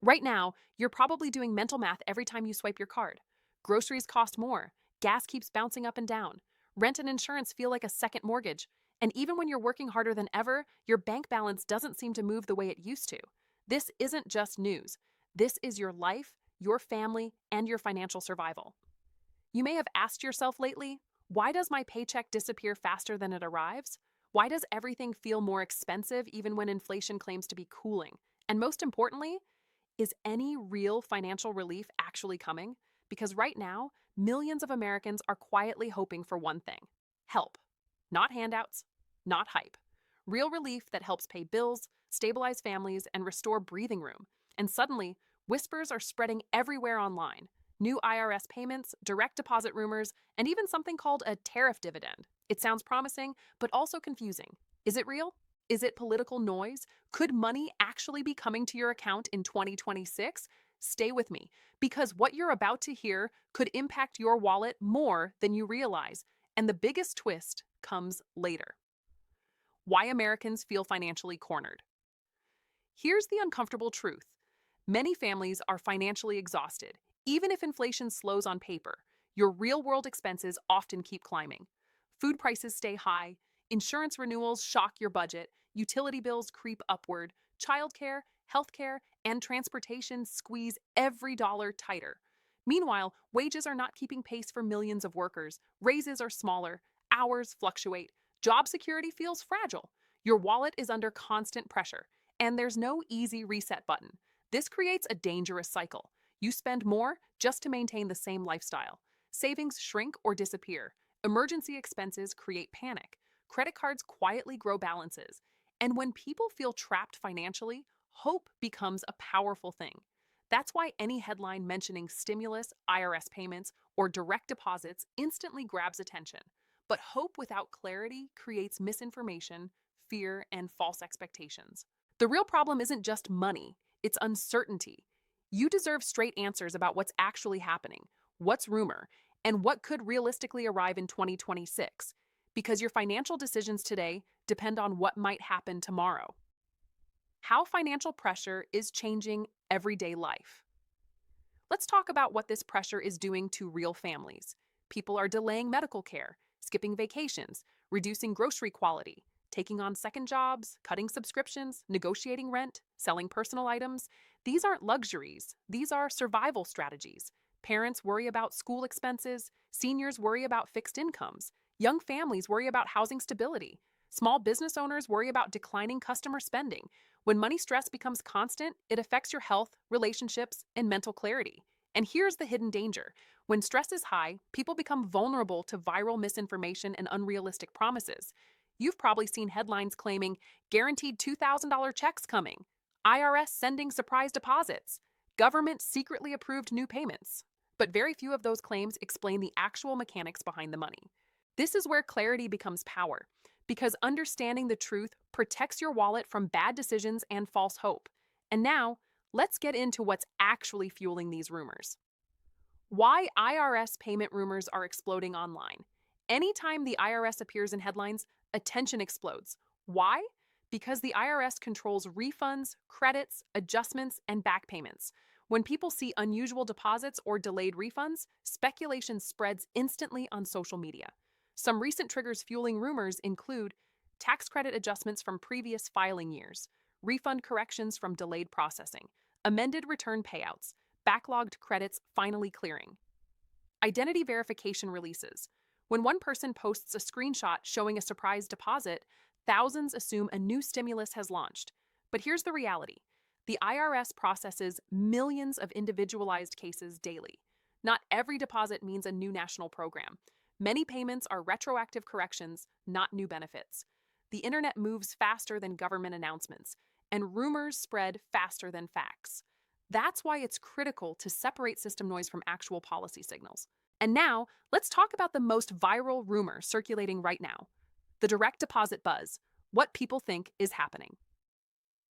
Right now, you're probably doing mental math every time you swipe your card. Groceries cost more, gas keeps bouncing up and down, rent and insurance feel like a second mortgage, and even when you're working harder than ever, your bank balance doesn't seem to move the way it used to. This isn't just news. This is your life, your family, and your financial survival. You may have asked yourself lately, why does my paycheck disappear faster than it arrives? Why does everything feel more expensive even when inflation claims to be cooling? And most importantly, is any real financial relief actually coming? Because right now, millions of Americans are quietly hoping for one thing: help. Not handouts, not hype. Real relief that helps pay bills, stabilize families, and restore breathing room. And suddenly, whispers are spreading everywhere online. New IRS payments, direct deposit rumors, and even something called a tariff dividend. It sounds promising, but also confusing. Is it real? Is it political noise? Could money actually be coming to your account in 2026? Stay with me, because what you're about to hear could impact your wallet more than you realize. And the biggest twist comes later. Why Americans feel financially cornered. Here's the uncomfortable truth: many families are financially exhausted. Even if inflation slows on paper, your real world expenses often keep climbing. Food prices stay high, insurance renewals shock your budget, utility bills creep upward, childcare, healthcare, and transportation squeeze every dollar tighter. Meanwhile, wages are not keeping pace for millions of workers, raises are smaller, hours fluctuate, job security feels fragile, your wallet is under constant pressure, and there's no easy reset button. This creates a dangerous cycle. You spend more just to maintain the same lifestyle. Savings shrink or disappear. Emergency expenses create panic. Credit cards quietly grow balances. And when people feel trapped financially, hope becomes a powerful thing. That's why any headline mentioning stimulus, IRS payments, or direct deposits instantly grabs attention. But hope without clarity creates misinformation, fear, and false expectations. The real problem isn't just money, it's uncertainty. You deserve straight answers about what's actually happening, what's rumor, and what could realistically arrive in 2026, because your financial decisions today depend on what might happen tomorrow. How financial pressure is changing everyday life. Let's talk about what this pressure is doing to real families. People are delaying medical care, skipping vacations, reducing grocery quality, taking on second jobs, cutting subscriptions, negotiating rent, selling personal items. These aren't luxuries, these are survival strategies. Parents worry about school expenses, seniors worry about fixed incomes, young families worry about housing stability, small business owners worry about declining customer spending. When money stress becomes constant, it affects your health, relationships, and mental clarity. And here's the hidden danger: when stress is high, people become vulnerable to viral misinformation and unrealistic promises. You've probably seen headlines claiming guaranteed $2,000 checks coming, IRS sending surprise deposits, government secretly approved new payments. But very few of those claims explain the actual mechanics behind the money. This is where clarity becomes power, because understanding the truth protects your wallet from bad decisions and false hope. And now, let's get into what's actually fueling these rumors. Why IRS payment rumors are exploding online. Anytime the IRS appears in headlines, attention explodes. Why? Because the IRS controls refunds, credits, adjustments, and back payments. When people see unusual deposits or delayed refunds, speculation spreads instantly on social media. Some recent triggers fueling rumors include tax credit adjustments from previous filing years, refund corrections from delayed processing, amended return payouts, backlogged credits finally clearing. Identity verification releases. When one person posts a screenshot showing a surprise deposit, thousands assume a new stimulus has launched. But here's the reality: the IRS processes millions of individualized cases daily. Not every deposit means a new national program. Many payments are retroactive corrections, not new benefits. The internet moves faster than government announcements, and rumors spread faster than facts. That's why it's critical to separate system noise from actual policy signals. And now, let's talk about the most viral rumor circulating right now: the direct deposit buzz, what people think is happening.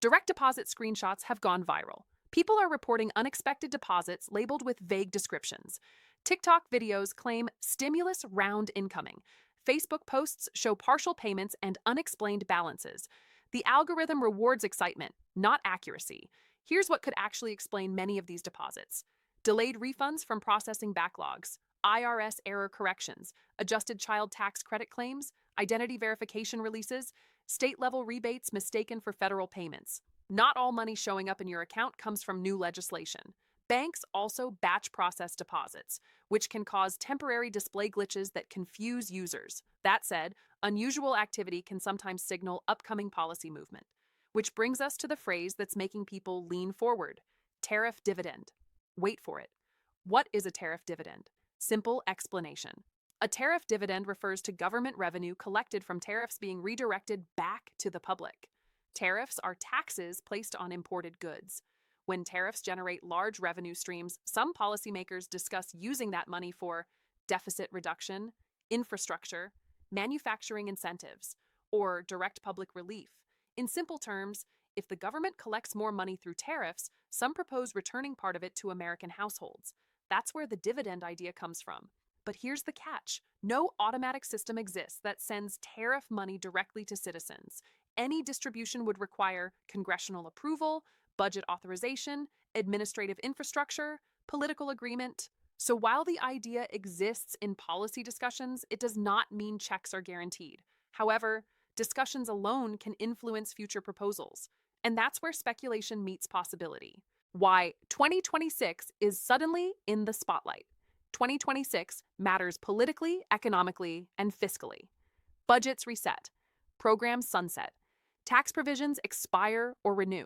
Direct deposit screenshots have gone viral. People are reporting unexpected deposits labeled with vague descriptions. TikTok videos claim stimulus round incoming. Facebook posts show partial payments and unexplained balances. The algorithm rewards excitement, not accuracy. Here's what could actually explain many of these deposits: delayed refunds from processing backlogs, IRS error corrections, adjusted child tax credit claims, identity verification releases, state level rebates mistaken for federal payments. Not all money showing up in your account comes from new legislation. Banks also batch process deposits, which can cause temporary display glitches that confuse users. That said, unusual activity can sometimes signal upcoming policy movement. Which brings us to the phrase that's making people lean forward: tariff dividend. Wait for it. What is a tariff dividend? Simple explanation. A tariff dividend refers to government revenue collected from tariffs being redirected back to the public. Tariffs are taxes placed on imported goods. When tariffs generate large revenue streams, some policymakers discuss using that money for deficit reduction, infrastructure, manufacturing incentives, or direct public relief. In simple terms, if the government collects more money through tariffs, some propose returning part of it to American households. That's where the dividend idea comes from. But here's the catch: no automatic system exists that sends tariff money directly to citizens. Any distribution would require congressional approval, budget authorization, administrative infrastructure, political agreement. So while the idea exists in policy discussions, it does not mean checks are guaranteed. However, discussions alone can influence future proposals. And that's where speculation meets possibility. Why 2026 is suddenly in the spotlight. 2026 matters politically, economically, and fiscally. Budgets reset. Programs sunset. Tax provisions expire or renew.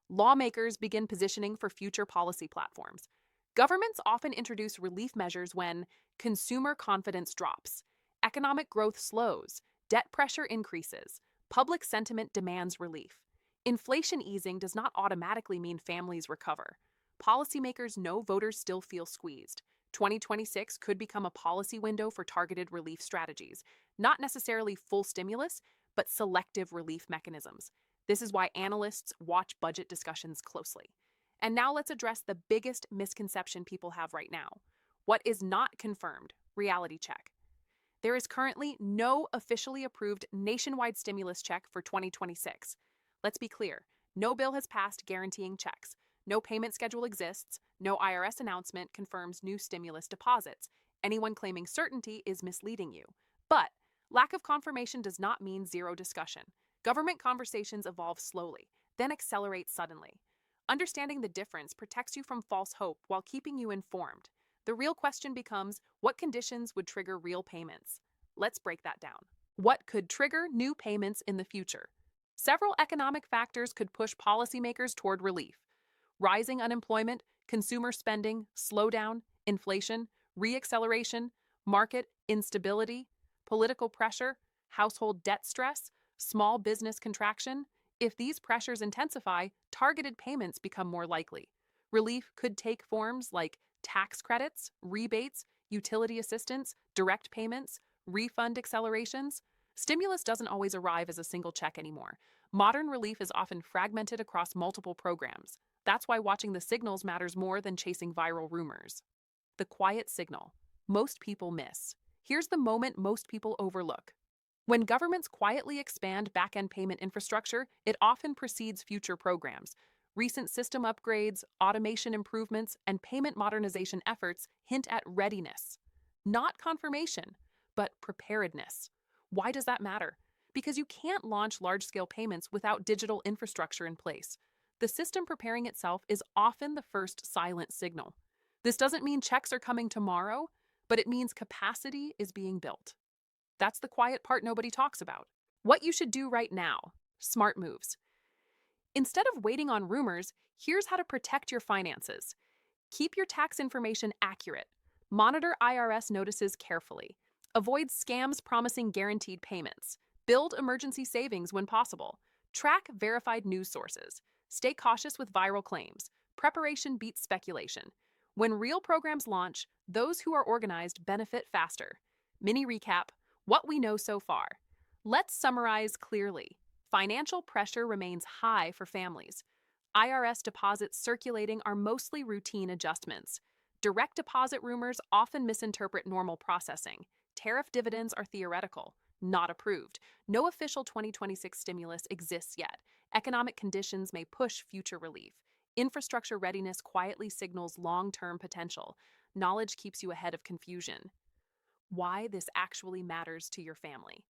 Lawmakers begin positioning for future policy platforms. Governments often introduce relief measures when consumer confidence drops, economic growth slows, debt pressure increases, public sentiment demands relief. Inflation easing does not automatically mean families recover. Policymakers know voters still feel squeezed. 2026 could become a policy window for targeted relief strategies, not necessarily full stimulus, but selective relief mechanisms. This is why analysts watch budget discussions closely. And now let's address the biggest misconception people have right now. What is not confirmed? Reality check. There is currently no officially approved nationwide stimulus check for 2026. Let's be clear: no bill has passed guaranteeing checks. No payment schedule exists. No IRS announcement confirms new stimulus deposits. Anyone claiming certainty is misleading you. But lack of confirmation does not mean zero discussion. Government conversations evolve slowly, then accelerate suddenly. Understanding the difference protects you from false hope while keeping you informed. The real question becomes, what conditions would trigger real payments? Let's break that down. What could trigger new payments in the future? Several economic factors could push policymakers toward relief: rising unemployment, consumer spending, slowdown, inflation, reacceleration, market instability, political pressure, household debt stress, small business contraction. If these pressures intensify, targeted payments become more likely. Relief could take forms like tax credits, rebates, utility assistance, direct payments, refund accelerations. Stimulus doesn't always arrive as a single check anymore. Modern relief is often fragmented across multiple programs. That's why watching the signals matters more than chasing viral rumors. The quiet signal most people miss. Here's the moment most people overlook. When governments quietly expand back-end payment infrastructure, it often precedes future programs. Recent system upgrades, automation improvements, and payment modernization efforts hint at readiness. Not confirmation, but preparedness. Why does that matter? Because you can't launch large-scale payments without digital infrastructure in place. The system preparing itself is often the first silent signal. This doesn't mean checks are coming tomorrow, but it means capacity is being built. That's the quiet part nobody talks about. What you should do right now: smart moves. Instead of waiting on rumors, here's how to protect your finances. Keep your tax information accurate. Monitor IRS notices carefully. Avoid scams promising guaranteed payments. Build emergency savings when possible. Track verified news sources. Stay cautious with viral claims. Preparation beats speculation. When real programs launch, those who are organized benefit faster. Mini recap: what we know so far. Let's summarize clearly. Financial pressure remains high for families. IRS deposits circulating are mostly routine adjustments. Direct deposit rumors often misinterpret normal processing. Tariff dividends are theoretical, not approved. No official 2026 stimulus exists yet. Economic conditions may push future relief. Infrastructure readiness quietly signals long-term potential. Knowledge keeps you ahead of confusion. Why this actually matters to your family.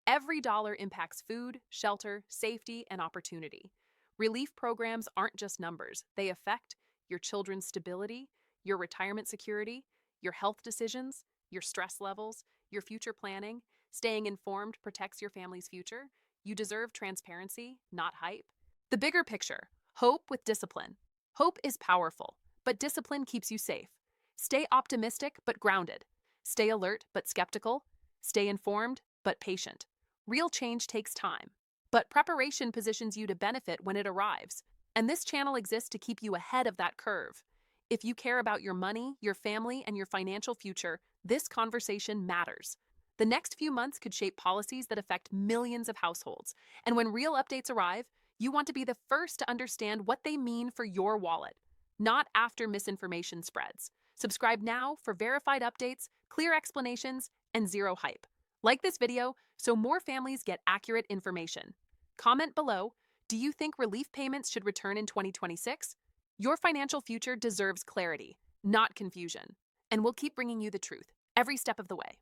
Every dollar impacts food, shelter, safety, and opportunity. Relief programs aren't just numbers, they affect your children's stability, your retirement security, your health decisions, your stress levels, your future planning. Staying informed protects your family's future. You deserve transparency, not hype. The bigger picture, hope with discipline. Hope is powerful, but discipline keeps you safe. Stay optimistic but grounded. Stay alert but skeptical. Stay informed but patient. Real change takes time, but preparation positions you to benefit when it arrives. And this channel exists to keep you ahead of that curve. If you care about your money, your family, and your financial future, this conversation matters. The next few months could shape policies that affect millions of households. And when real updates arrive, you want to be the first to understand what they mean for your wallet, not after misinformation spreads. Subscribe now for verified updates, clear explanations, and zero hype. Like this video so more families get accurate information. Comment below, do you think relief payments should return in 2026? Your financial future deserves clarity, not confusion. And we'll keep bringing you the truth every step of the way.